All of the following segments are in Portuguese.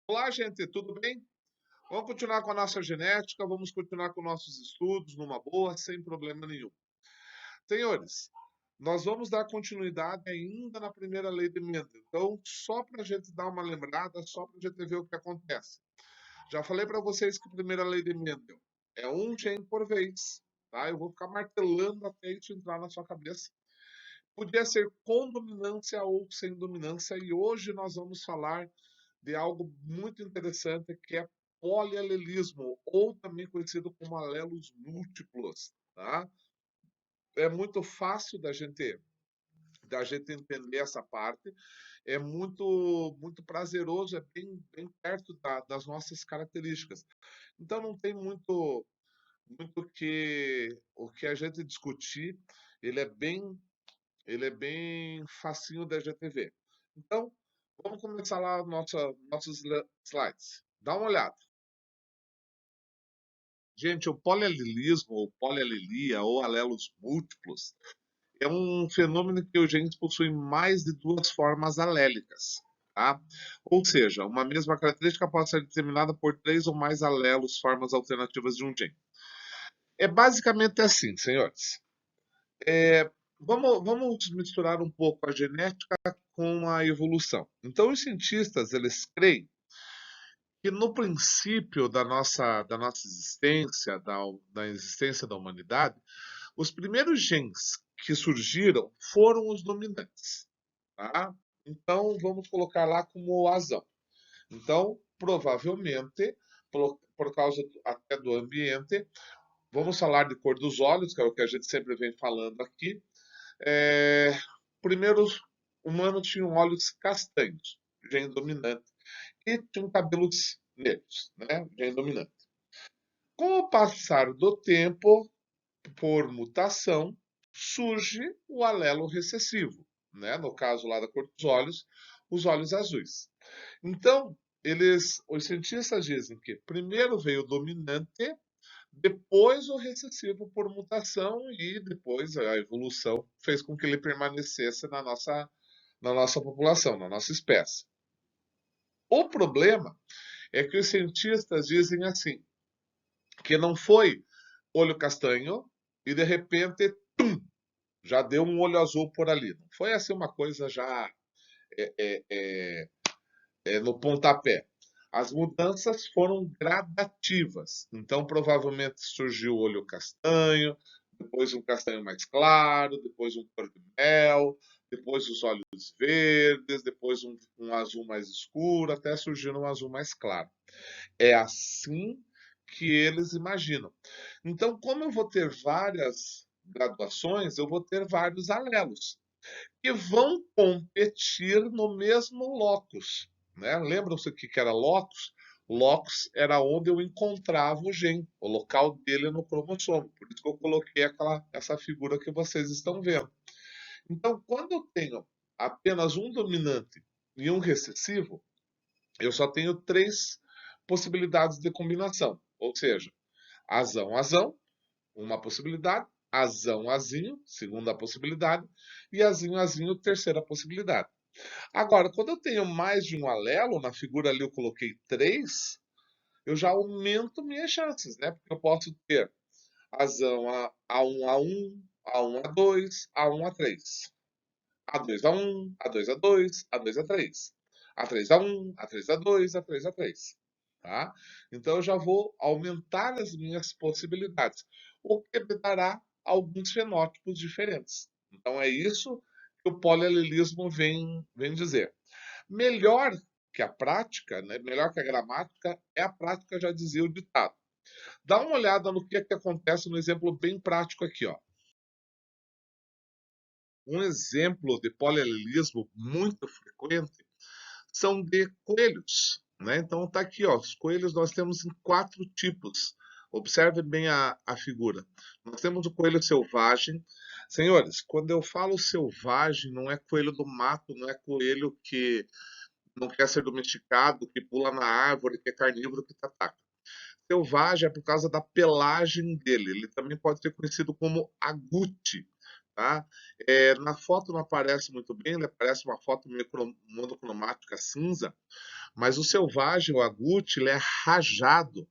Olá, gente, tudo bem? Vamos continuar com a nossa genética, vamos continuar com nossos estudos numa boa, sem problema nenhum. Senhores, nós vamos dar continuidade ainda na primeira lei de Mendel. Então, só para a gente dar uma lembrada, só para a gente ver o que acontece. Já falei para vocês que a primeira lei de Mendel é um gene por vez, tá? Eu vou ficar martelando até isso entrar na sua cabeça. Podia ser com dominância ou sem dominância, e hoje nós vamos falar de algo muito interessante que é polialelismo, ou também conhecido como alelos múltiplos, tá? É muito fácil da gente entender essa parte, é muito prazeroso, é bem perto das nossas características. Então não tem muito o que a gente discutir, ele é bem ele é bem facinho da gente ver. Então, vamos começar lá nossos slides. Dá uma olhada. Gente, o polialelismo, ou polialelia, ou alelos múltiplos, é um fenômeno que os genes possuem mais de duas formas alélicas. Tá? Ou seja, uma mesma característica pode ser determinada por três ou mais alelos, formas alternativas de um gene. É basicamente assim, senhores. Vamos misturar um pouco a genética com a evolução. Então, os cientistas, eles creem que no princípio da nossa existência, da existência da humanidade, os primeiros genes que surgiram foram os dominantes, tá? Então, vamos colocar lá como azão. Então, provavelmente, por causa até do ambiente, vamos falar de cor dos olhos, que é o que a gente sempre vem falando aqui. É, primeiro, os humanos tinham olhos castanhos, gene dominante, e tinham cabelos negros, né? Gene dominante. Com o passar do tempo, por mutação, surge o alelo recessivo, né? No caso lá da cor dos olhos, os olhos azuis. Então, os cientistas dizem que primeiro veio o dominante, depois o recessivo por mutação e depois a evolução fez com que ele permanecesse na nossa população, na nossa espécie. O problema é que os cientistas dizem assim, que não foi olho castanho e de repente, já deu um olho azul por ali. Não foi assim uma coisa já é, é, é, no pontapé. As mudanças foram gradativas. Então, provavelmente surgiu o olho castanho, depois um castanho mais claro, depois um cor de mel, depois os olhos verdes, depois um azul mais escuro, até surgir um azul mais claro. É assim que eles imaginam. Então, como eu vou ter várias graduações, eu vou ter vários alelos que vão competir no mesmo locus, né? Lembram-se o que era locus? Locus era onde eu encontrava o gene, o local dele no cromossomo. Por isso que eu coloquei essa figura que vocês estão vendo. Então, quando eu tenho apenas um dominante e um recessivo, eu só tenho três possibilidades de combinação. Ou seja, azão, azão, uma possibilidade, azão, azinho, segunda possibilidade, e azinho, azinho, terceira possibilidade. Agora, quando eu tenho mais de um alelo, na figura ali eu coloquei três, eu já aumento minhas chances, né? Porque eu posso ter azão A1, A1, A1, A2, A1, A3. A2, A1, A2, A2, A2, A3. A3, A1, A3, A2, A3, A3. Tá? Então eu já vou aumentar as minhas possibilidades, o que me dará alguns fenótipos diferentes. Então é isso que o polialelismo vem dizer. Melhor que a prática, né, melhor que a gramática, é a prática, já dizia o ditado. Dá uma olhada no que acontece no exemplo bem prático aqui. Ó. Um exemplo de polialelismo muito frequente são de coelhos. Né? Então está aqui, ó, os coelhos nós temos em 4 tipos. Observe bem a figura. Nós temos o coelho selvagem. Senhores, quando eu falo selvagem, não é coelho do mato, não é coelho que não quer ser domesticado, que pula na árvore, que é carnívoro, que te ataca. Selvagem é por causa da pelagem dele. Ele também pode ser conhecido como agute, tá? Na foto não aparece muito bem, ele aparece uma foto meio monocromática cinza, mas o selvagem, o agute, ele é rajado.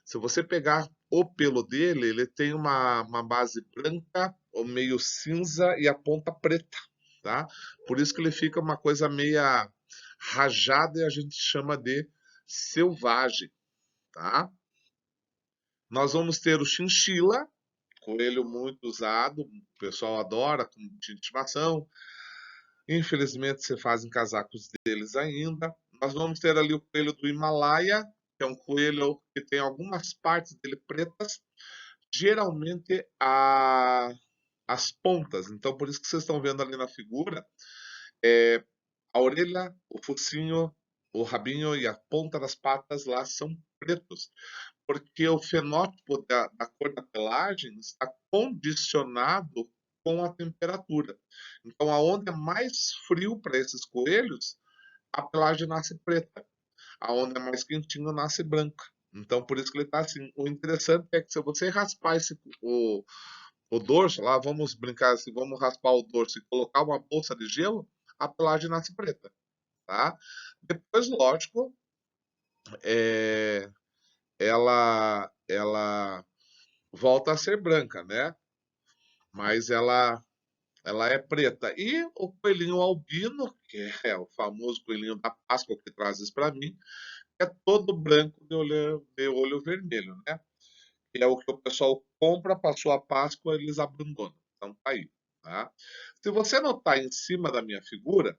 Se você pegar o pelo dele, ele tem uma base branca, ou meio cinza e a ponta preta, tá? Por isso que ele fica uma coisa meia rajada e a gente chama de selvagem, tá? Nós vamos ter o chinchila, coelho muito usado, o pessoal adora como de estimação. Infelizmente, se fazem casacos deles ainda. Nós vamos ter ali o coelho do Himalaia, que é um coelho que tem algumas partes dele pretas, geralmente as pontas. Então, por isso que vocês estão vendo ali na figura, a orelha, o focinho, o rabinho e a ponta das patas lá são pretos, porque o fenótipo da cor da pelagem está condicionado com a temperatura. Então, aonde é mais frio para esses coelhos, a pelagem nasce preta. Aonde é mais quentinho, nasce branca. Então, por isso que ele está assim. O interessante é que se você raspar o dorso, lá vamos brincar assim, vamos raspar o dorso e colocar uma bolsa de gelo, a pelagem nasce preta, tá? Depois, lógico, é, ela volta a ser branca, né? Mas ela é preta. E o coelhinho albino, que é o famoso coelhinho da Páscoa que trazes para mim, é todo branco de olho vermelho, né? Que é o que o pessoal compra, passou a Páscoa, eles abandonam. Então tá aí, tá? Se você notar em cima da minha figura,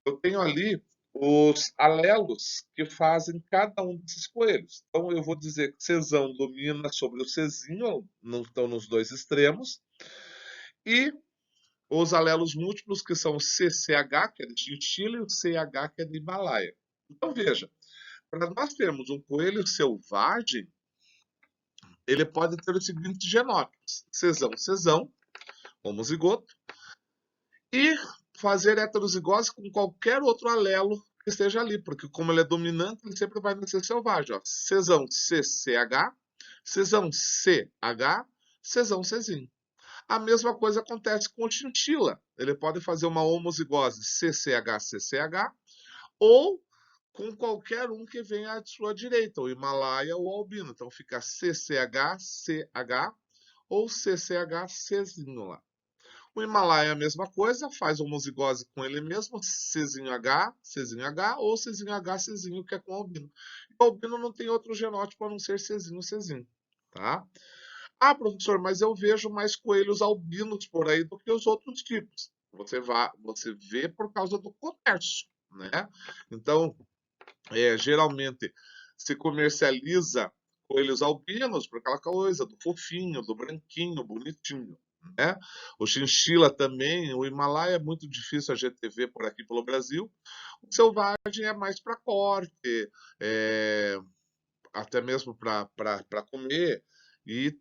eu tenho ali os alelos que fazem cada um desses coelhos. Então eu vou dizer que Cezão domina sobre o Cezinho, não estão nos dois extremos, e os alelos múltiplos que são o CCH, que é de chinchila, e o CH, que é de Himalaia. Então veja, para nós termos um coelho selvagem, ele pode ter os seguintes genótipos: Cezão, Cezão, homozigoto, e fazer heterozigose com qualquer outro alelo que esteja ali, porque como ele é dominante, ele sempre vai nascer selvagem. Ó. Cezão CCH, Cezão CH, Cezão Czinho. A mesma coisa acontece com o chinchila. Ele pode fazer uma homozigose CCH-CCH ou com qualquer um que venha à sua direita, o Himalaia ou o albino. Então fica CCH-CH ou CCH-Czinho lá. O Himalaia é a mesma coisa, faz homozigose com ele mesmo, Czinho H, Czinho H ou Czinho H, Czinho, que é com o albino. E o albino não tem outro genótipo a não ser Czinho, Czinho, tá? Ah, professor, mas eu vejo mais coelhos albinos por aí do que os outros tipos. Você vê por causa do comércio, né? Então, geralmente se comercializa coelhos albinos por aquela coisa do fofinho, do branquinho, bonitinho, né? O chinchila também, o Himalaia é muito difícil a gente ver por aqui pelo Brasil. O selvagem é mais para corte, é, até mesmo para comer e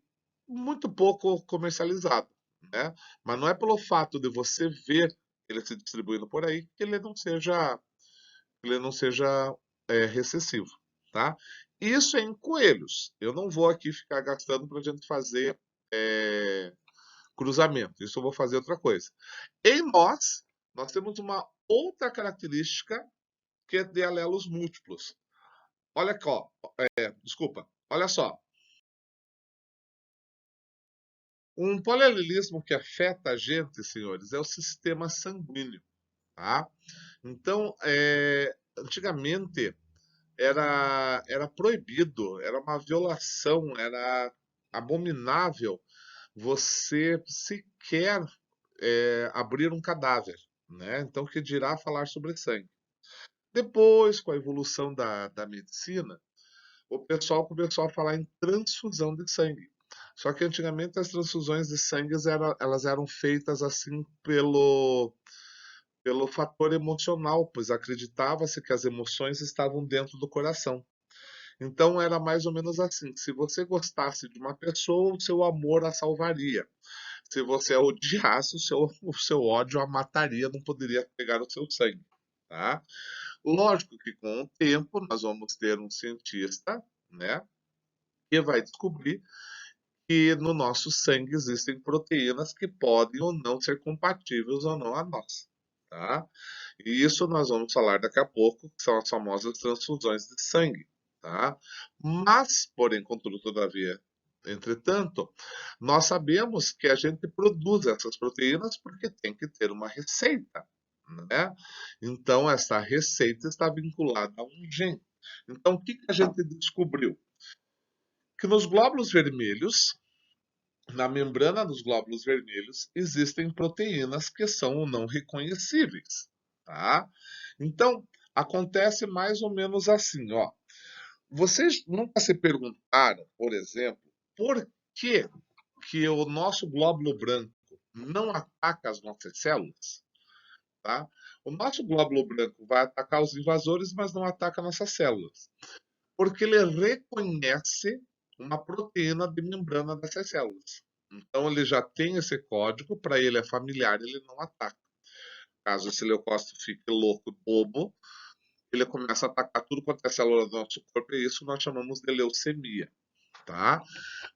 muito pouco comercializado, né? Mas não é pelo fato de você ver ele se distribuindo por aí que ele não seja recessivo, tá? Isso é em coelhos. Eu não vou aqui ficar gastando para a gente fazer é, cruzamento. Isso eu vou fazer outra coisa. Em nós temos uma outra característica que é de alelos múltiplos. Olha aqui, ó, desculpa, olha só. Um polialelismo que afeta a gente, senhores, é o sistema sanguíneo, tá? Então, antigamente era proibido, era uma violação, era abominável você sequer abrir um cadáver, né? Então, que dirá falar sobre sangue? Depois, com a evolução da medicina, o pessoal começou a falar em transfusão de sangue. Só que antigamente as transfusões de sangue elas eram feitas assim pelo fator emocional, pois acreditava-se que as emoções estavam dentro do coração. Então era mais ou menos assim: se você gostasse de uma pessoa, o seu amor a salvaria. Se você a odiasse, o seu ódio a mataria, não poderia pegar o seu sangue. Tá? Lógico que com o tempo nós vamos ter um cientista, né, que vai descobrir que no nosso sangue existem proteínas que podem ou não ser compatíveis ou não a nossa, tá? E isso nós vamos falar daqui a pouco, que são as famosas transfusões de sangue, tá? Mas, porém, contudo, todavia, entretanto, nós sabemos que a gente produz essas proteínas porque tem que ter uma receita, né? Então, essa receita está vinculada a um gene. Então, o que que a gente descobriu? Que nos glóbulos vermelhos, na membrana dos glóbulos vermelhos, existem proteínas que são não reconhecíveis, tá? Então, acontece mais ou menos assim, ó. Vocês nunca se perguntaram, por exemplo, por que que o nosso glóbulo branco não ataca as nossas células, tá? O nosso glóbulo branco vai atacar os invasores, mas não ataca nossas células, porque ele reconhece uma proteína de membrana dessas células. Então ele já tem esse código, para ele é familiar, ele não ataca. Caso esse leucócito fique louco, bobo, ele começa a atacar tudo quanto é célula do nosso corpo, e isso nós chamamos de leucemia, tá?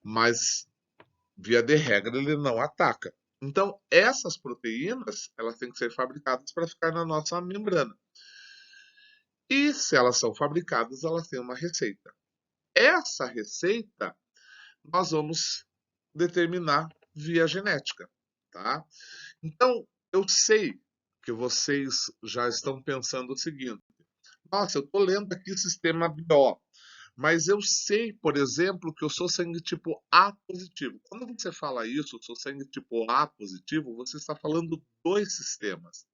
Mas, via de regra, ele não ataca. Então, essas proteínas, elas têm que ser fabricadas para ficar na nossa membrana. E se elas são fabricadas, elas têm uma receita. Essa receita nós vamos determinar via genética, tá? Então, eu sei que vocês já estão pensando o seguinte: nossa, eu estou lendo aqui sistema BO, mas eu sei, por exemplo, que eu sou sangue tipo A positivo. Quando você fala isso, eu sou sangue tipo A positivo, você está falando dois sistemas.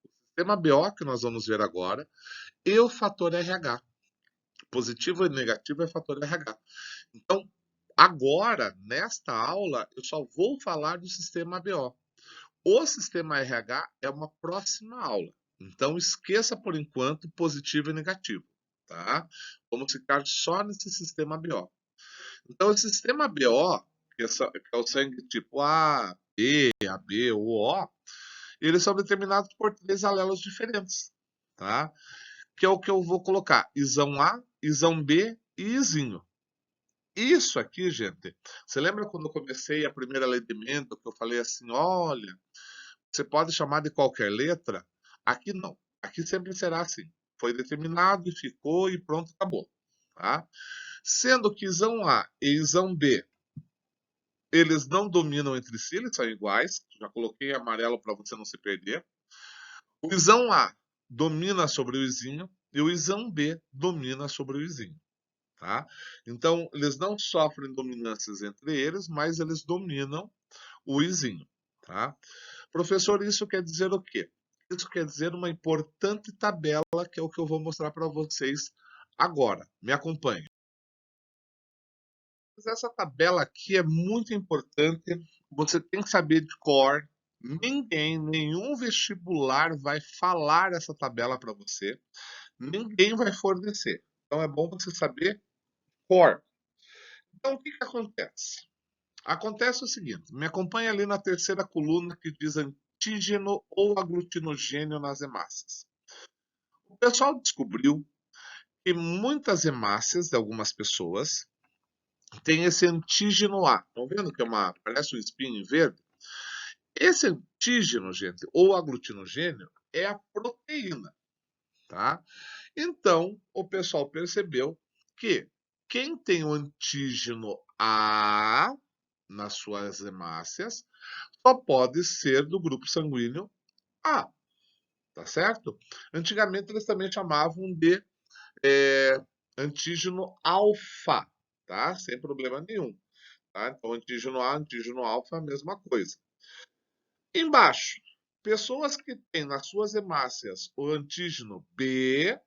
O sistema BO, que nós vamos ver agora, e o fator RH. Positivo e negativo é fator RH. Então, agora, nesta aula, eu só vou falar do sistema BO. O sistema RH é uma próxima aula. Então, esqueça por enquanto positivo e negativo, tá? Vamos ficar só nesse sistema BO. Então, o sistema BO, que é o sangue tipo A, B, AB ou O, eles são determinados por três alelos diferentes, tá? Que é o que eu vou colocar: isão A, isão B e izinho. Isso aqui, gente, você lembra quando eu comecei a primeira lei de Mendel, que eu falei assim, olha, você pode chamar de qualquer letra? Aqui não. Aqui sempre será assim. Foi determinado e ficou e pronto, acabou. Tá? Sendo que isão A e isão B, eles não dominam entre si, eles são iguais. Já coloquei em amarelo para você não se perder. O isão A domina sobre o izinho e o isão B domina sobre o izinho. Tá? Então, eles não sofrem dominâncias entre eles, mas eles dominam o izinho. Tá? Professor, isso quer dizer o quê? Isso quer dizer uma importante tabela, que é o que eu vou mostrar para vocês agora. Me acompanhe. Essa tabela aqui é muito importante. Você tem que saber de cor. Ninguém, nenhum vestibular vai falar essa tabela para você. Ninguém vai fornecer. Então é bom você saber cor. Então o que que acontece? Acontece o seguinte, me acompanha ali na terceira coluna que diz antígeno ou aglutinogênio nas hemácias. O pessoal descobriu que muitas hemácias de algumas pessoas têm esse antígeno A. Estão vendo que parece um espinho verde? Esse antígeno, gente, ou aglutinogênio, é a proteína, tá? Então, o pessoal percebeu que quem tem o antígeno A nas suas hemácias só pode ser do grupo sanguíneo A, tá certo? Antigamente eles também chamavam de antígeno alfa, tá? Sem problema nenhum, tá? Então antígeno A, antígeno alfa, a mesma coisa. Embaixo, pessoas que têm nas suas hemácias o antígeno B,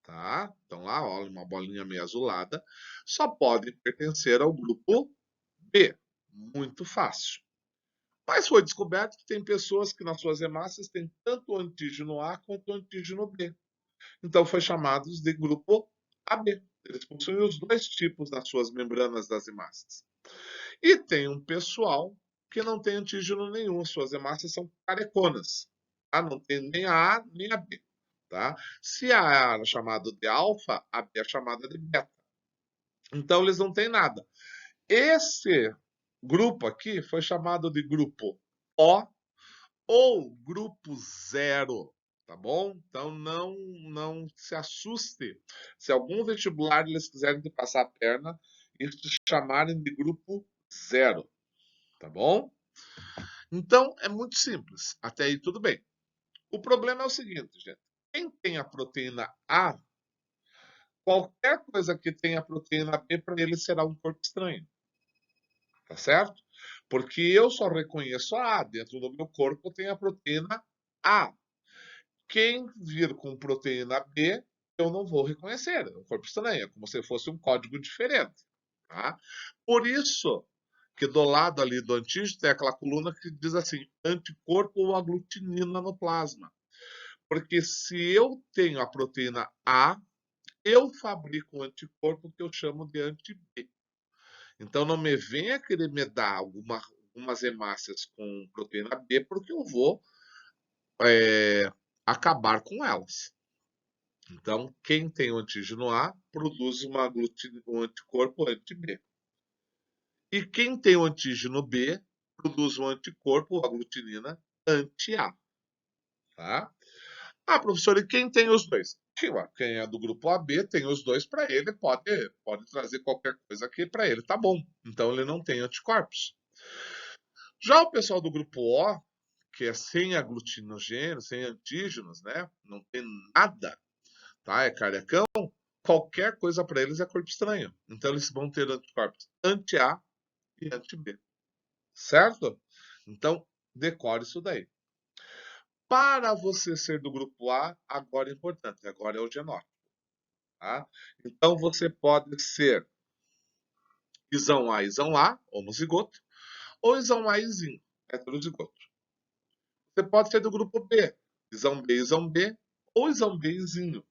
tá? Então lá, olha, uma bolinha meio azulada, só podem pertencer ao grupo B. Muito fácil. Mas foi descoberto que tem pessoas que nas suas hemácias têm tanto o antígeno A quanto o antígeno B. Então foi chamados de grupo AB. Eles possuem os dois tipos nas suas membranas das hemácias. E tem um pessoal que não tem antígeno nenhum, suas hemácias são careconas. Tá? Não tem nem a A nem a B. Tá? Se a A é chamada de alfa, a B é chamada de beta. Então eles não têm nada. Esse grupo aqui foi chamado de grupo O ou grupo 0, tá bom? Então não se assuste se algum vestibular eles quiserem te passar a perna e te chamarem de grupo 0, tá bom? Então é muito simples, até aí tudo bem. O problema é o seguinte, gente. Quem tem a proteína A, qualquer coisa que tenha proteína B para ele será um corpo estranho, tá certo? Porque eu só reconheço a A, dentro do meu corpo tem a proteína A. Quem vir com proteína B, eu não vou reconhecer. É um corpo estranho, é como se fosse um código diferente. Tá? Por isso que do lado ali do antígeno tem aquela coluna que diz assim, anticorpo ou aglutinina no plasma. Porque se eu tenho a proteína A, eu fabrico um anticorpo que eu chamo de anti-B. Então não me venha querer me dar algumas hemácias com proteína B, porque eu vou acabar com elas. Então, quem tem o antígeno A produz um anticorpo anti-B. E quem tem o antígeno B produz um anticorpo, aglutinina, anti-A. Tá? Ah, professor, e quem tem os dois? Quem é do grupo AB tem os dois para ele, pode trazer qualquer coisa aqui para ele, tá bom. Então ele não tem anticorpos. Já o pessoal do grupo O, que é sem aglutinogênio, sem antígenos, né? Não tem nada, tá? É carecão. Qualquer coisa para eles é corpo estranho. Então eles vão ter anticorpos anti-A e anti-B. Certo? Então, decore isso daí. Para você ser do grupo A, agora é importante, agora é o genótipo. Tá? Então você pode ser isão A, homozigoto, ou isão A, izinho, heterozigoto. Você pode ser do grupo B, isão B, ou isão B, izinho,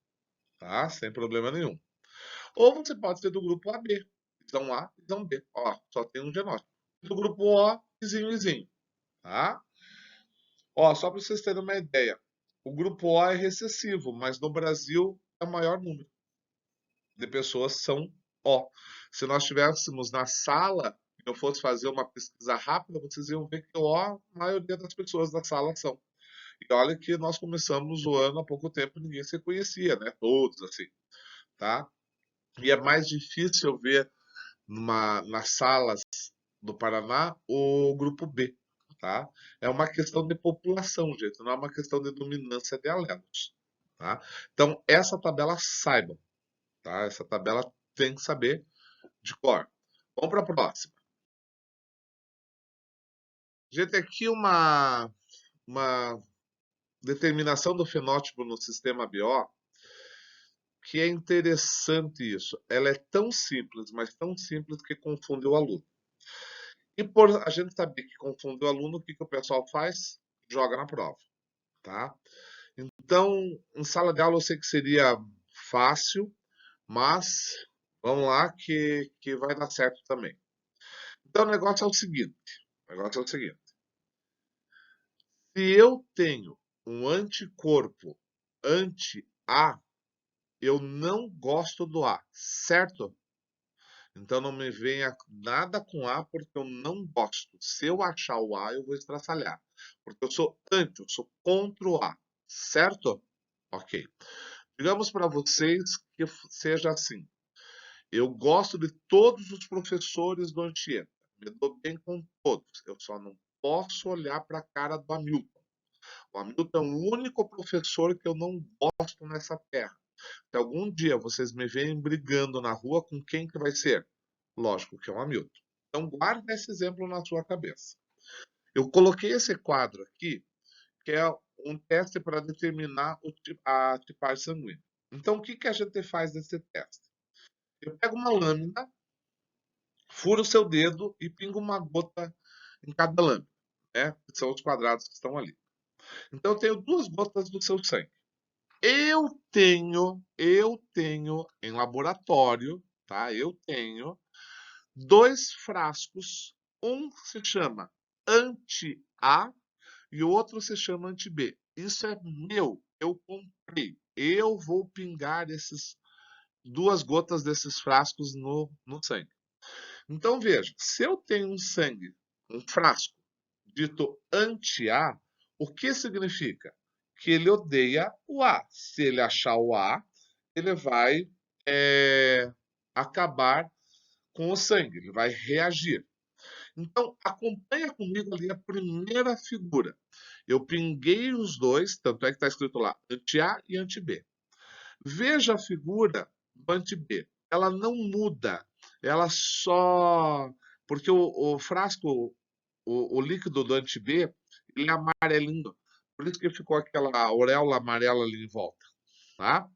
tá? Sem problema nenhum. Ou você pode ser do grupo AB, isão A, isão B. Ó, só tem um genótipo. Do grupo O, izinho, izinho, tá? Ó, só para vocês terem uma ideia, o grupo O é recessivo, mas no Brasil é o maior número de pessoas são O. Se nós estivéssemos na sala e eu fosse fazer uma pesquisa rápida, vocês iam ver que O, a maioria das pessoas da sala são. E olha que nós começamos o ano há pouco tempo, ninguém se conhecia, né? Todos assim, tá? E é mais difícil ver nas salas do Paraná o grupo B, tá? É uma questão de população, gente, não é uma questão de dominância de alelos, tá? Então, essa tabela saibam, tá? Essa tabela tem que saber de cor. Vamos para a próxima. Gente, aqui uma determinação do fenótipo no sistema BO que é interessante isso. Ela é tão simples, mas tão simples que confunde o aluno. E por a gente saber que confunde o aluno, o que o pessoal faz? Joga na prova, tá? Então, em sala de aula eu sei que seria fácil, mas vamos lá que vai dar certo também. Então o negócio é o seguinte, se eu tenho um anticorpo anti-A, eu não gosto do A, certo? Então não me venha nada com A porque eu não gosto. Se eu achar o A, eu vou estraçalhar. Porque eu sou anti, eu sou contra o A. Certo? Ok. Digamos para vocês que seja assim. Eu gosto de todos os professores do Anchieta. Me dou bem com todos. Eu só não posso olhar para a cara do Hamilton. O Hamilton é o único professor que eu não gosto nessa terra. Se algum dia vocês me veem brigando na rua, com quem que vai ser? Lógico que é o Hamilton. Então guarde esse exemplo na sua cabeça. Eu coloquei esse quadro aqui, que é um teste para determinar a tipagem sanguínea. Então o que a gente faz nesse teste? Eu pego uma lâmina, furo o seu dedo e pingo uma gota em cada lâmina, né? Que são os quadrados que estão ali. Então eu tenho 2 gotas do seu sangue. Eu tenho em laboratório, tá? Eu tenho 2 frascos, um se chama anti-A e o outro se chama anti-B. Isso é meu, eu comprei. Eu vou pingar esses 2 gotas desses frascos no sangue. Então veja, se eu tenho um sangue, um frasco, dito anti-A, o que significa? Que ele odeia o A. Se ele achar o A, ele vai acabar com o sangue, ele vai reagir. Então, acompanha comigo ali a primeira figura. Eu pinguei os dois, tanto é que está escrito lá, anti-A e anti-B. Veja a figura do anti-B. Ela não muda, ela só... Porque o frasco, o líquido do anti-B, ele é amarelinho. Por isso que ficou aquela auréola amarela ali em volta, tá?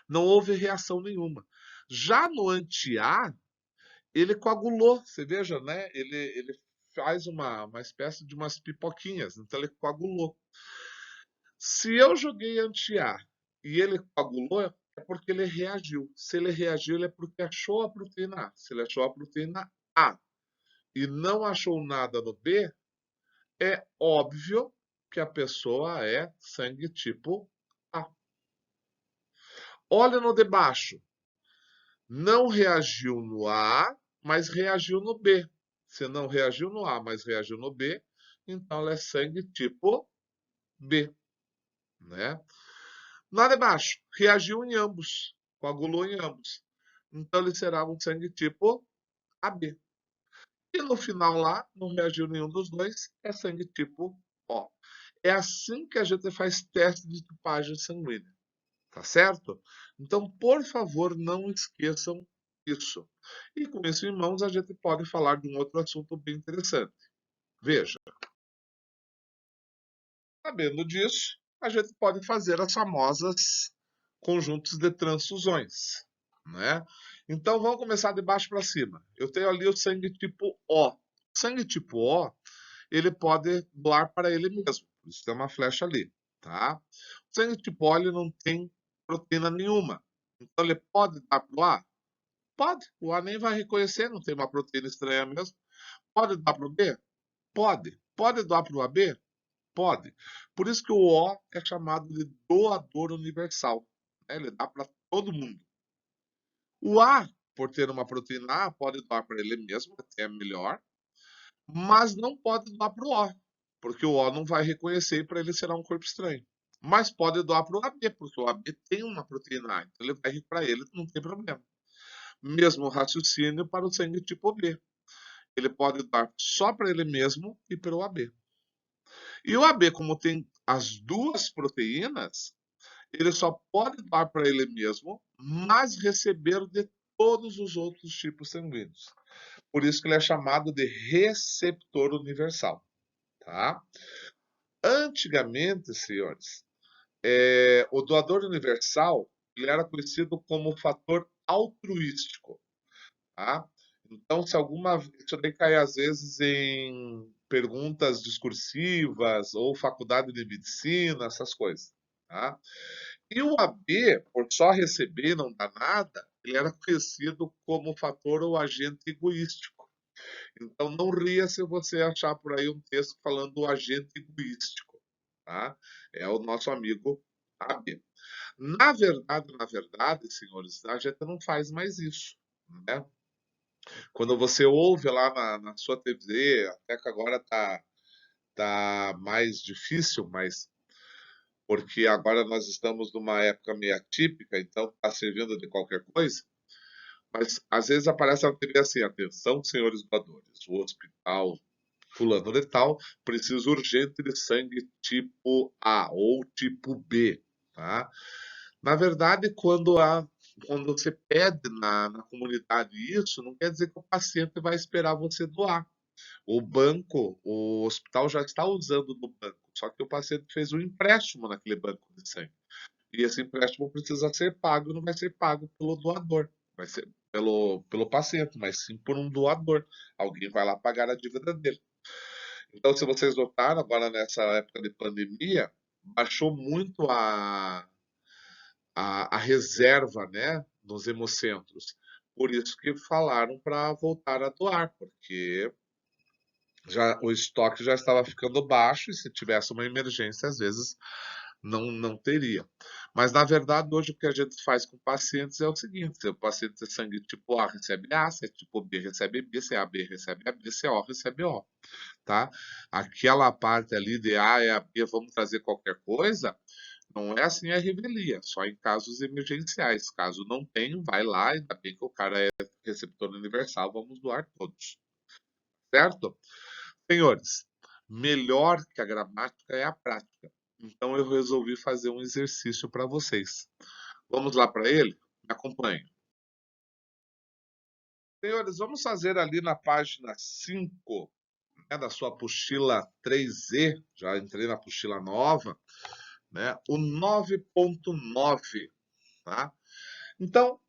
Não houve reação nenhuma. Já no anti-A, ele coagulou, você veja, né? Ele faz uma espécie de umas pipoquinhas, então ele coagulou. Se eu joguei anti-A e ele coagulou, é porque ele reagiu. Se ele reagiu, ele é porque achou a proteína A. Se ele achou a proteína A e não achou nada no B, é óbvio que a pessoa é sangue tipo A. Olha no de baixo. Não reagiu no A, mas reagiu no B. Se não reagiu no A, mas reagiu no B, então ela é sangue tipo B, né? Lá de baixo, reagiu em ambos, coagulou em ambos. Então ele será um sangue tipo AB. E no final lá, não reagiu nenhum dos dois, é sangue tipo O. É assim que a gente faz teste de tipagem sanguínea, tá certo? Então, por favor, não esqueçam isso. E com isso em mãos, a gente pode falar de um outro assunto bem interessante. Veja, sabendo disso, a gente pode fazer as famosas conjuntos de transfusões, né? Então vamos começar de baixo para cima. Eu tenho ali o sangue tipo O. O sangue tipo O, ele pode doar para ele mesmo. Por isso tem uma flecha ali, tá? O sangue tipo O, ele não tem proteína nenhuma. Então ele pode dar para o A? Pode. O A nem vai reconhecer, não tem uma proteína estranha mesmo. Pode dar para o B? Pode. Pode doar para o AB? Pode. Por isso que o O é chamado de doador universal, né? Ele dá para todo mundo. O A, por ter uma proteína A, pode doar para ele mesmo, até melhor, mas não pode doar para o O, porque o O não vai reconhecer e para ele será um corpo estranho. Mas pode doar para o AB, porque o AB tem uma proteína A, então ele vai para ele, não tem problema. Mesmo raciocínio para o sangue tipo B. Ele pode doar só para ele mesmo e para o AB. E o AB, como tem as duas proteínas, ele só pode dar para ele mesmo, mas receber de todos os outros tipos sanguíneos. Por isso que ele é chamado de receptor universal, tá? Antigamente, senhores, o doador universal ele era conhecido como fator altruístico, tá? Então, se alguma isso daí cai às vezes em perguntas discursivas ou faculdade de medicina, essas coisas, tá? E o AB, por só receber e não dar nada, ele era conhecido como fator ou agente egoístico. Então não ria se você achar por aí um texto falando do agente egoístico, tá? É o nosso amigo AB. Na verdade, senhores, a gente não faz mais isso, né? Quando você ouve lá na sua TV, até que agora tá mais difícil, mas porque agora nós estamos numa época meio atípica, então está servindo de qualquer coisa. Mas às vezes aparece na TV assim: atenção, senhores doadores, o hospital fulano de tal precisa urgente de sangue tipo A ou tipo B, tá? Na verdade, quando você pede na comunidade isso, não quer dizer que o paciente vai esperar você doar. O hospital já está usando no banco, só que o paciente fez um empréstimo naquele banco de sangue. E esse empréstimo precisa ser pago, não vai ser pago pelo doador, vai ser pelo paciente, mas sim por um doador. Alguém vai lá pagar a dívida dele. Então, se vocês notaram, agora nessa época de pandemia, baixou muito a reserva, né, nos hemocentros. Por isso que falaram para voltar a doar, porque o estoque já estava ficando baixo e se tivesse uma emergência, às vezes não teria. Mas, na verdade, hoje o que a gente faz com pacientes é o seguinte: se o paciente é sangue tipo A recebe A, se é tipo B recebe B, se é AB recebe AB, se é O recebe O, tá? Aquela parte ali de A é a B, vamos trazer qualquer coisa, não é assim a revelia, só em casos emergenciais. Caso não tenha, vai lá, ainda bem que o cara é receptor universal, vamos doar todos, certo? Senhores, melhor que a gramática é a prática. Então eu resolvi fazer um exercício para vocês. Vamos lá para ele? Me acompanhem. Senhores, vamos fazer ali na página 5, né, da sua apostila 3E, já entrei na apostila nova, né, o 9.9, tá? Então,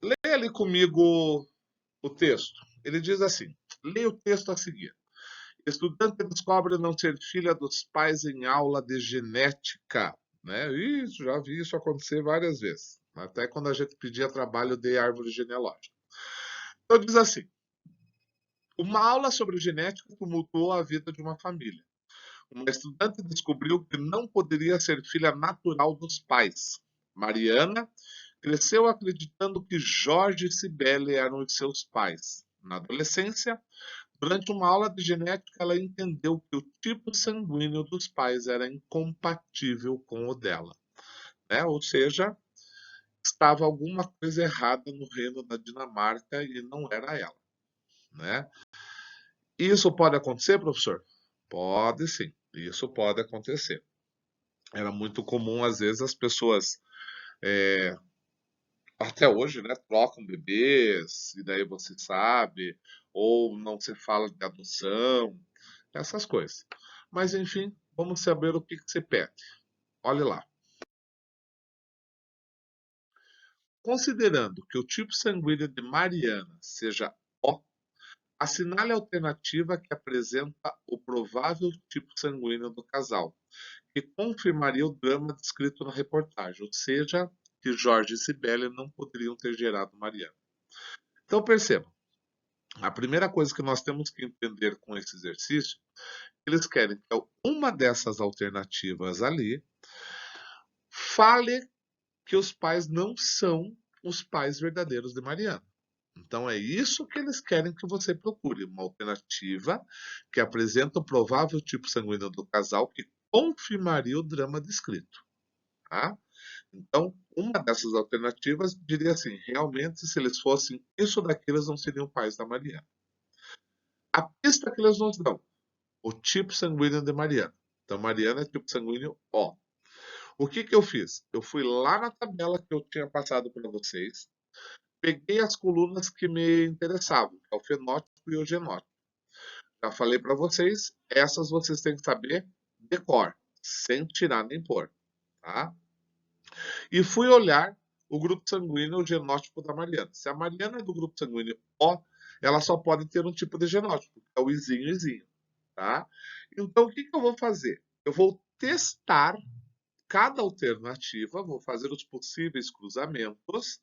leia ali comigo o texto. Ele diz assim: leia o texto a seguir. Estudante descobre não ser filha dos pais em aula de genética, né? Isso, já vi isso acontecer várias vezes, até quando a gente pedia trabalho de árvore genealógica. Então diz assim: uma aula sobre genética tumultuou a vida de uma família. Uma estudante descobriu que não poderia ser filha natural dos pais. Mariana cresceu acreditando que Jorge e Cibele eram os seus pais. Na adolescência, durante uma aula de genética, ela entendeu que o tipo sanguíneo dos pais era incompatível com o dela, né? Ou seja, estava alguma coisa errada no reino da Dinamarca e não era ela, né? Isso pode acontecer, professor? Pode sim, isso pode acontecer. Era muito comum, às vezes, as pessoas, até hoje, né, trocam bebês, e daí você sabe, ou não se fala de adoção, essas coisas. Mas, enfim, vamos saber o que se pede. Olhe lá. Considerando que o tipo sanguíneo de Mariana seja O, assinale a alternativa que apresenta o provável tipo sanguíneo do casal, que confirmaria o drama descrito na reportagem, ou seja, que Jorge e Cibele não poderiam ter gerado Mariana. Então perceba, a primeira coisa que nós temos que entender com esse exercício, eles querem que uma dessas alternativas ali fale que os pais não são os pais verdadeiros de Mariana. Então é isso que eles querem que você procure, uma alternativa que apresenta o provável tipo sanguíneo do casal que confirmaria o drama descrito, tá? Então, uma dessas alternativas diria assim: realmente, se eles fossem isso daqui, eles não seriam pais da Mariana. A pista que eles nos dão, o tipo sanguíneo de Mariana. Então, Mariana é tipo sanguíneo O. O que eu fiz? Eu fui lá na tabela que eu tinha passado para vocês, peguei as colunas que me interessavam, que é o fenótipo e o genótipo. Já falei para vocês, essas vocês têm que saber de cor, sem tirar nem pôr, tá? E fui olhar o grupo sanguíneo, o genótipo da Mariana. Se a Mariana é do grupo sanguíneo O, ela só pode ter um tipo de genótipo, que é o Izinho, Izinho, tá? Então, o que eu vou fazer? Eu vou testar cada alternativa, vou fazer os possíveis cruzamentos,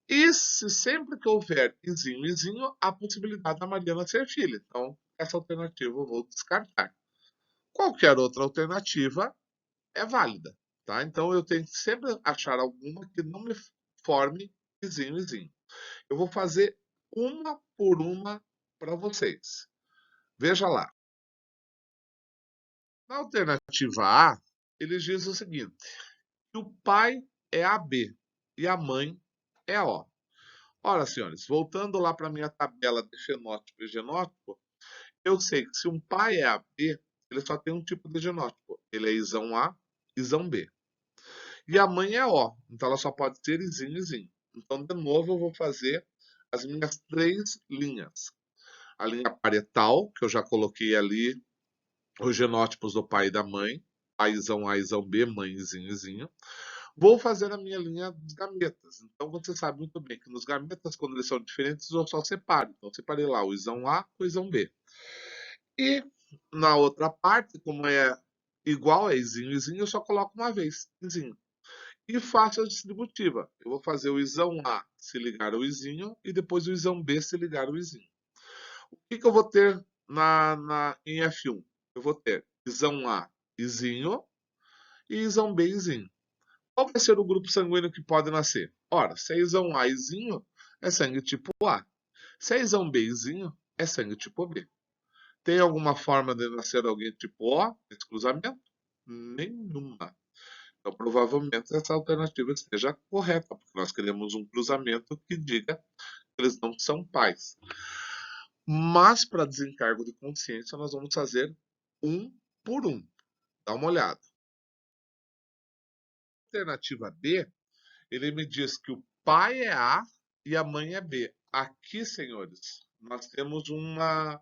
e se sempre que houver Izinho, Izinho, a possibilidade da Mariana ser filha. Então, essa alternativa eu vou descartar. Qualquer outra alternativa é válida, tá? Então eu tenho que sempre achar alguma que não me forme vizinho, vizinho. Eu vou fazer uma por uma para vocês. Veja lá. Na alternativa A, ele diz o seguinte: que o pai é AB e a mãe é O. Ora, senhores, voltando lá para minha tabela de fenótipo e genótipo, eu sei que se um pai é AB, ele só tem um tipo de genótipo. Ele é isão A, isão B. E a mãe é O, então ela só pode ser izinho, izinho. Então, de novo, eu vou fazer as minhas três linhas. A linha parietal, que eu já coloquei ali os genótipos do pai e da mãe, paizão A, isão B, mãe, izinho, izinho. Vou fazer a minha linha dos gametas. Então, você sabe muito bem que nos gametas, quando eles são diferentes, eu só separo. Então, eu separei lá o isão A com o isão B. E na outra parte, como é igual a izinho, izinho, eu só coloco uma vez, izinho. E faço a distributiva. Eu vou fazer o isão A se ligar ao izinho e depois o isão B se ligar ao izinho. O que eu vou ter em F1? Eu vou ter isão A, izinho, e Izão B e Izinho. Qual vai ser o grupo sanguíneo que pode nascer? Ora, se é Izão A e Izinho, é sangue tipo A. Se é Izão B e Izinho, é sangue tipo B. Tem alguma forma de nascer alguém tipo O nesse cruzamento? Nenhuma. Então, provavelmente, essa alternativa esteja correta, porque nós queremos um cruzamento que diga que eles não são pais. Mas, para desencargo de consciência, nós vamos fazer um por um. Dá uma olhada. Alternativa B, ele me diz que o pai é A e a mãe é B. Aqui, senhores, nós temos uma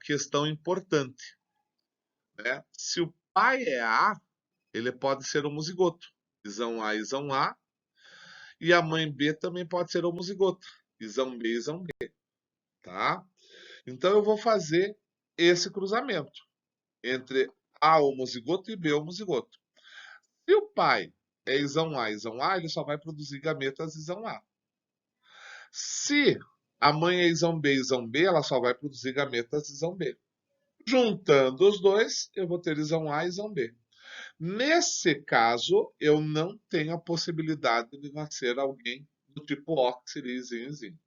questão importante, né? Se o pai é A, ele pode ser homozigoto. Isão A, Isão A. E a mãe B também pode ser homozigoto. Isão B, Isão B. Tá? Então eu vou fazer esse cruzamento entre A homozigoto e B homozigoto. Se o pai é Isão A, ele só vai produzir gametas Isão A. Se a mãe é Isão B, ela só vai produzir gametas Isão B. Juntando os dois, eu vou ter Isão A e Isão B. Nesse caso, eu não tenho a possibilidade de nascer alguém do tipo O, que seria Izinho.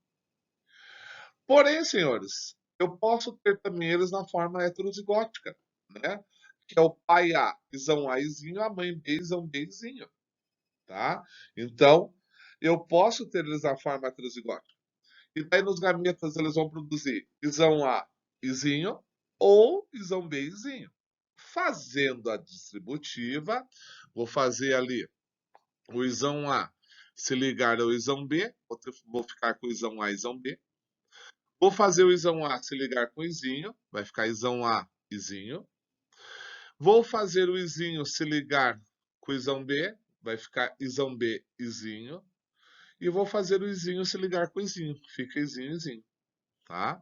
Porém, senhores, eu posso ter também eles na forma heterozigótica, né? Que é o pai A, Isão A, Izinho, a mãe B, Isão B, Izinho, tá? Então, eu posso ter eles na forma heterozigótica. E daí nos gametas eles vão produzir Isão A, Izinho ou Isão B, Izinho. Fazendo a distributiva, vou fazer ali o Isão A se ligar ao Isão B, vou ficar com o Isão A, Isão B. Vou fazer o Isão A se ligar com o Izinho, vai ficar Isão A, Izinho. Vou fazer o Izinho se ligar com o Isão B, vai ficar Isão B, Izinho. E vou fazer o Izinho se ligar com o Izinho, fica Izinho, Izinho, tá?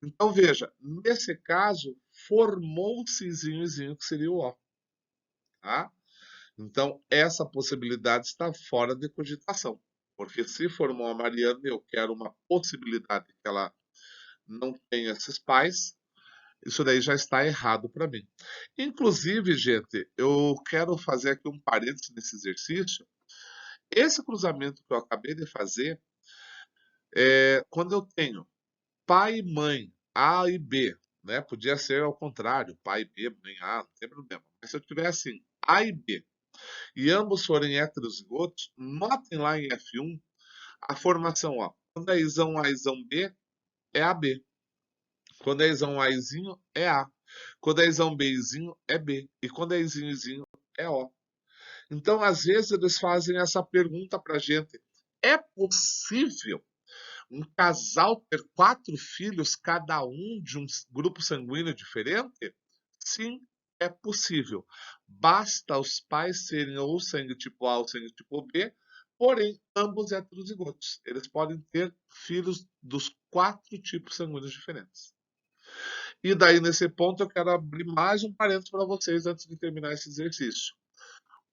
Então veja, nesse caso, formou-se Izinho, Izinho, que seria o O, tá? Então essa possibilidade está fora de cogitação. Porque se formou a Mariana, eu quero uma possibilidade que ela não tenha esses pais, isso daí já está errado para mim. Inclusive, gente, eu quero fazer aqui um parênteses nesse exercício. Esse cruzamento que eu acabei de fazer, quando eu tenho pai e mãe, A e B, né? Podia ser ao contrário, pai e B, mãe A, não tem problema. Mas se eu tiver assim, A e B, e ambos forem heterozigotos, notem lá em F1 a formação, ó. Quando é isão A, isão B, é AB. Quando é isão Azinho, é A. Quando é isão Bzinho, é B. E quando é izinhozinho, é O. Então, às vezes, eles fazem essa pergunta pra gente. É possível um casal ter 4 filhos, cada um de um grupo sanguíneo diferente? Sim, é possível. Basta os pais serem ou sangue tipo A ou sangue tipo B, porém, ambos heterozigotos. Eles podem ter filhos dos 4 tipos sanguíneos diferentes. E daí, nesse ponto, eu quero abrir mais um parênteses para vocês antes de terminar esse exercício.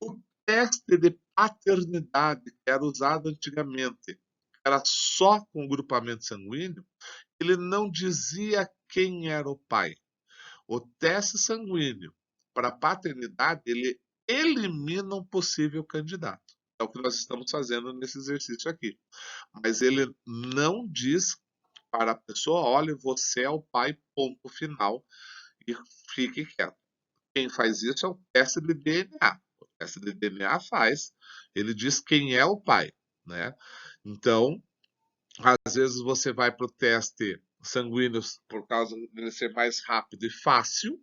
O teste de paternidade que era usado antigamente, era só com grupamento sanguíneo, ele não dizia quem era o pai. O teste sanguíneo para paternidade, ele elimina um possível candidato. É o que nós estamos fazendo nesse exercício aqui. Mas ele não diz para a pessoa, olha, você é o pai, ponto final, e fique quieto. Quem faz isso é o teste de DNA. O teste de DNA faz, ele diz quem é o pai, né? Então, às vezes você vai para o teste sanguíneo por causa de ele ser mais rápido e fácil,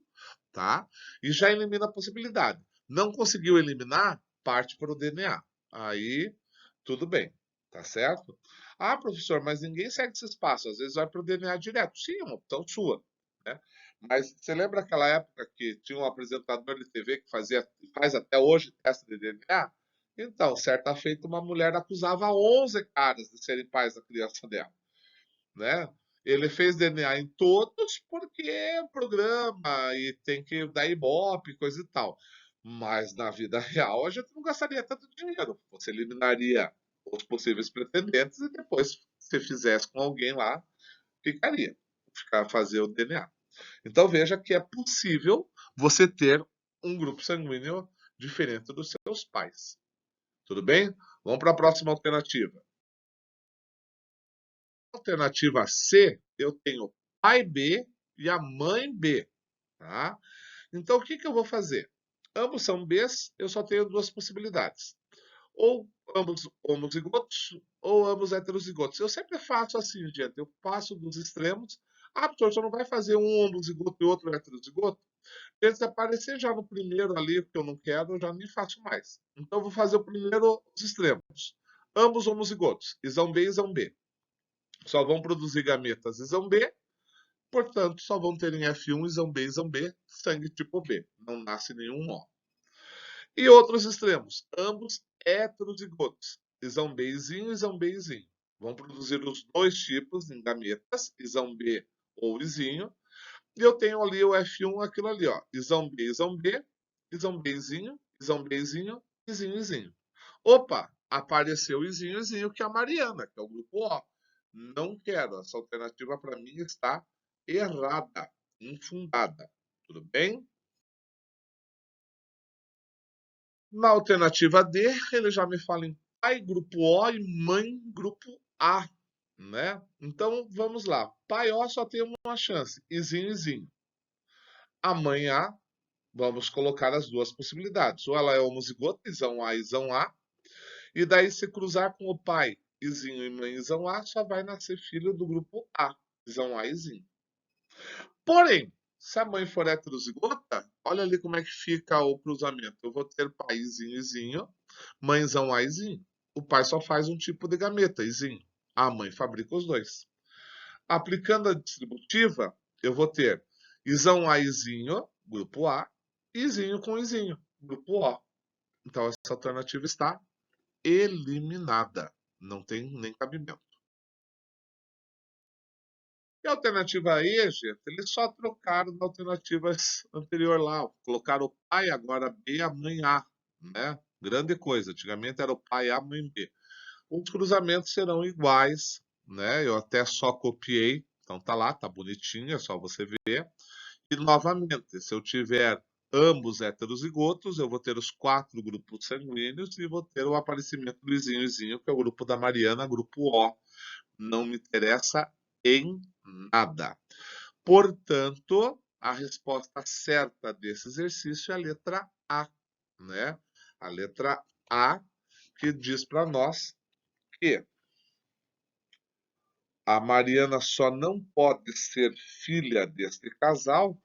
tá? E já elimina a possibilidade. Não conseguiu eliminar, parte para o DNA. Aí, tudo bem, tá certo? Ah, professor, mas ninguém segue esses passos. Às vezes vai para o DNA direto. Sim, é uma opção sua, né? Mas você lembra aquela época que tinha um apresentador de TV que faz até hoje teste de DNA? Então, certa feita, uma mulher acusava 11 caras de serem pais da criança dela, né? Ele fez DNA em todos porque é programa e tem que dar ibope, coisa e tal. Mas na vida real a gente não gastaria tanto dinheiro. Você eliminaria os possíveis pretendentes e depois, se fizesse com alguém lá, fazer o DNA. Então veja que é possível você ter um grupo sanguíneo diferente dos seus pais. Tudo bem? Vamos para a próxima alternativa. Alternativa C, eu tenho pai B e a mãe B, tá? Então, o que que eu vou fazer? Ambos são Bs, eu só tenho duas possibilidades. Ou ambos homozigotos, ou ambos heterozigotos. Eu sempre faço assim, gente. Eu passo dos extremos. Ah, professor, você não vai fazer um homozigoto e outro heterozigoto? Se aparecer já no primeiro ali, que eu não quero, eu já nem faço mais. Então, eu vou fazer o primeiro, os extremos. Ambos homozigotos, isão B e isão B. Só vão produzir gametas isão B, portanto, só vão ter em F1 isão B, sangue tipo B. Não nasce nenhum O. E outros extremos, ambos heterozigotos, isão B izinho, isão B izinho. Vão produzir os dois tipos em gametas, isão B ou izinho. E eu tenho ali o F1, aquilo ali, ó, isão B, isão B, isão B izinho, isão B izinho, izinho, izinho. Opa, apareceu o izinho, izinho, que é a Mariana, que é o grupo O. Não quero, essa alternativa para mim está errada, infundada. Tudo bem? Na alternativa D, ele já me fala em pai, grupo O, e mãe, grupo A, né? Então, vamos lá. Pai O só tem uma chance, izinho, izinho. A mãe A, vamos colocar as duas possibilidades. Ou ela é homozigota, isão A, isão A, e daí se cruzar com o pai, izinho e mãe, isão A, só vai nascer filho do grupo A, isão A, izinho. Porém, se a mãe for heterozigota, olha ali como é que fica o cruzamento. Eu vou ter paizinho, izinho, mãezão, aizinho. O pai só faz um tipo de gameta, izinho. A mãe fabrica os dois. Aplicando a distributiva, eu vou ter isão, aizinho, grupo A, izinho com izinho, grupo O. Então, essa alternativa está eliminada. Não tem nem cabimento. E a alternativa E, gente, eles só trocaram da alternativa anterior lá. Colocaram o pai, agora B, a mãe A, né? Grande coisa. Antigamente era o pai A, mãe B. Os cruzamentos serão iguais, né? Eu até só copiei. Então tá lá, tá bonitinho, é só você ver. E novamente, se eu tiver ambos heterozigotos, eu vou ter os 4 grupos sanguíneos e vou ter o aparecimento do izinho, que é o grupo da Mariana, grupo O. Não me interessa em nada. Portanto, a resposta certa desse exercício é a letra A, né? A letra A, que diz para nós que a Mariana só não pode ser filha deste casal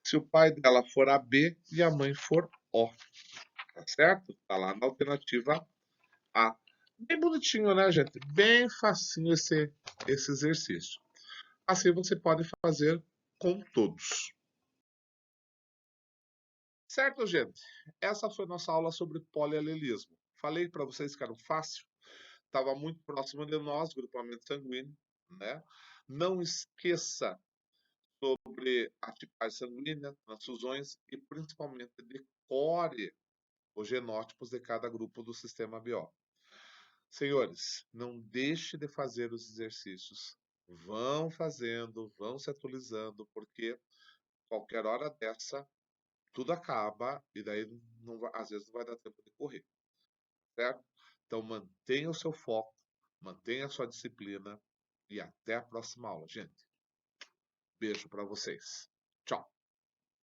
se o pai dela for AB e a mãe for O. Tá certo? Tá lá na alternativa A. Bem bonitinho, né, gente? Bem facinho esse exercício. Assim você pode fazer com todos. Certo, gente? Essa foi nossa aula sobre polialelismo. Falei para vocês que era fácil, estava muito próximo de nós, grupamento sanguíneo, né? Não esqueça sobre a tipagem sanguínea, transfusões e principalmente decore os genótipos de cada grupo do sistema BO. Senhores, não deixe de fazer os exercícios. Vão fazendo, vão se atualizando, porque qualquer hora dessa tudo acaba e daí não vai, às vezes não vai dar tempo de correr, certo? Então mantenha o seu foco, mantenha a sua disciplina e até a próxima aula, gente. Beijo para vocês. Tchau.